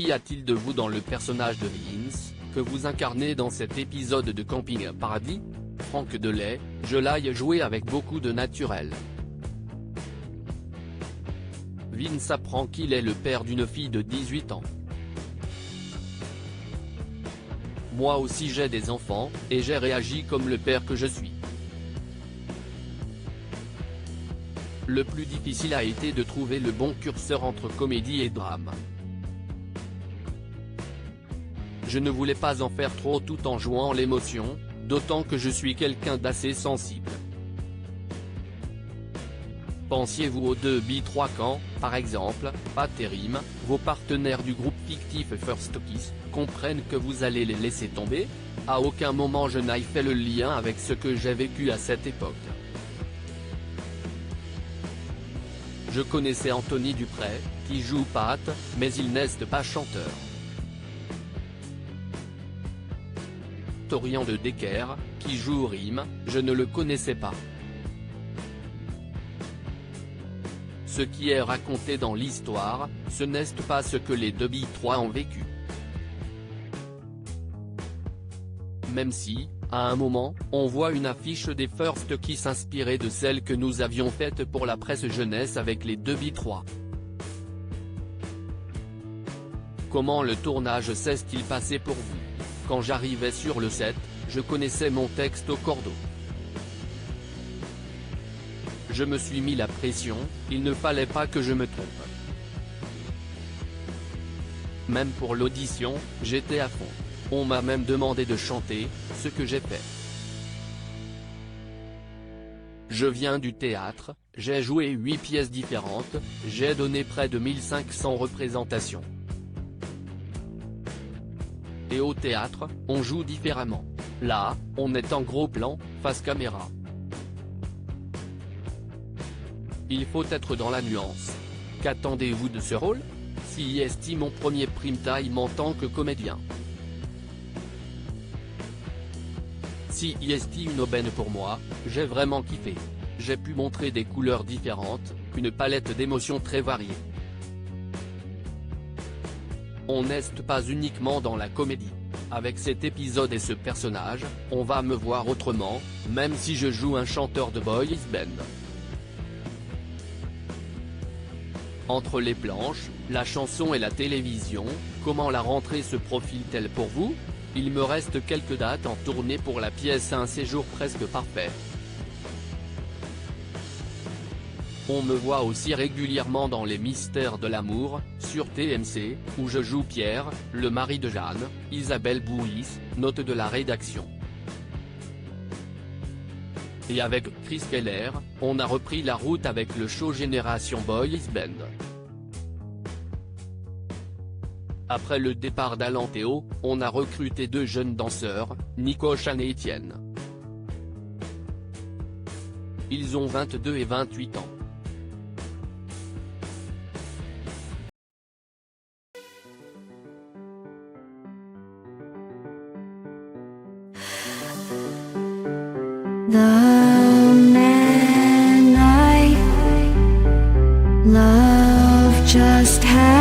Qu'y a-t-il de vous dans le personnage de Vince, que vous incarnez dans cet épisode de Camping Paradis? Franck Delay, je l'ai joué avec beaucoup de naturel. Vince apprend qu'il est le père d'une fille de 18 ans. Moi aussi j'ai des enfants, et j'ai réagi comme le père que je suis. Le plus difficile a été de trouver le bon curseur entre comédie et drame. Je ne voulais pas en faire trop tout en jouant l'émotion, d'autant que je suis quelqu'un d'assez sensible. Pensiez-vous aux 2B3 quand, par exemple, Pat et Rim, vos partenaires du groupe fictif First Kiss, comprennent que vous allez les laisser tomber? À aucun moment je n'ai fait le lien avec ce que j'ai vécu à cette époque. Je connaissais Anthony Dupray, qui joue Pat, mais il n'est pas chanteur. Torian de Decker, qui joue Rim, je ne le connaissais pas. Ce qui est raconté dans l'histoire, ce n'est pas ce que les 2B3 ont vécu. Même si, à un moment, on voit une affiche des First Kiss inspirée de celle que nous avions faite pour la presse jeunesse avec les 2B3. Comment le tournage s'est-il passé pour vous? Quand j'arrivais sur le set, je connaissais mon texte au cordeau. Je me suis mis la pression, il ne fallait pas que je me trompe. Même pour l'audition, j'étais à fond. On m'a même demandé de chanter, ce que j'ai fait. Je viens du théâtre, j'ai joué 8 pièces différentes, j'ai donné près de 1500 représentations. Et au théâtre, on joue différemment. Là, on est en gros plan, face caméra. Il faut être dans la nuance. Qu'attendez-vous de ce rôle? CIST mon premier prime time en tant que comédien. CIST une aubaine pour moi, j'ai vraiment kiffé. J'ai pu montrer des couleurs différentes, une palette d'émotions très variée. On n'est pas uniquement dans la comédie. Avec cet épisode et ce personnage, on va me voir autrement, même si je joue un chanteur de boys band. Entre les planches, la chanson et la télévision, comment la rentrée se profile-t-elle pour vous? Il me reste quelques dates en tournée pour la pièce Un séjour presque parfait. On me voit aussi régulièrement dans Les Mystères de l'amour, sur TMC, où je joue Pierre, le mari de Jeanne, Isabelle Bouis, note de la rédaction. Et avec Chris Keller, on a repris la route avec le show Génération Boys Band. Après le départ d'Alan Théo, on a recruté 2 jeunes danseurs, Nico Chan et Étienne. Ils ont 22 et 28 ans. The man I love just had